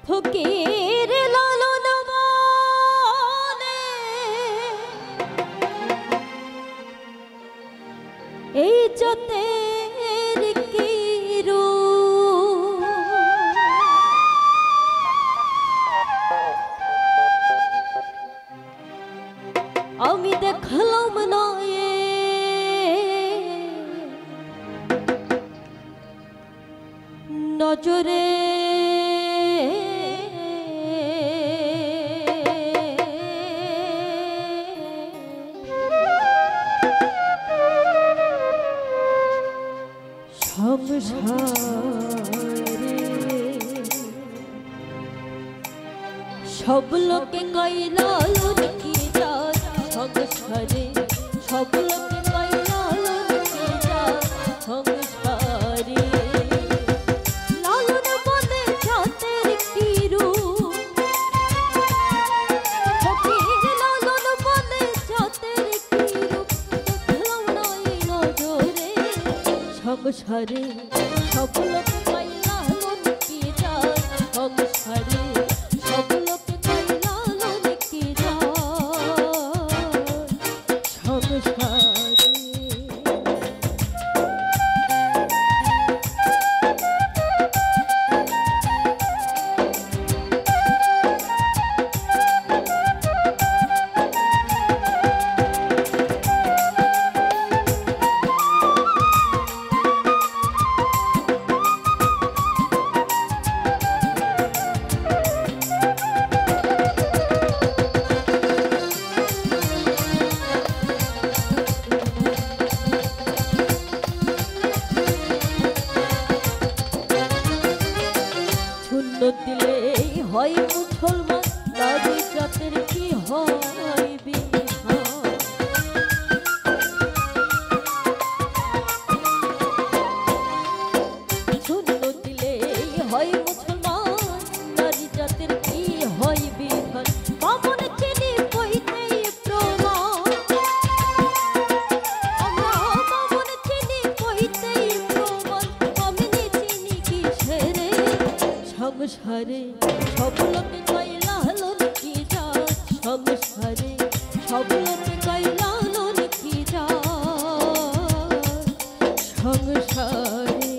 ফকির লালন বলে এই যতের কি রূপ আমি দেখলাম না নজরে সংসারে সব লোকে কইলা লুকি যা সংসারে সব লোকে কইলা লুকি যা সংসারে লালন বলে জাতের কি রূপ ফকির লালন বলে জাতের কি রূপ দেখলাম না এই নজরে সংসারে সব লোকে কইলা লুকি যা সংসারে সব লোকে কইলা লুকি যা সংসারে দিলে হয় মুসলমান নারী জাতের কি হয় বিধান শূন্য দিলে হয় মুসলমান নারী জাতের কি হয় বিধান বামন চিনি কইতেই প্রমাণ আমরা বামন চিনি কইতেই প্রমাণ আমি চিনি কিসেরে সংসারে সব লোকে কইলা লুকি যা সংসারে সব লোকে কইলা লুকি যা সংসারে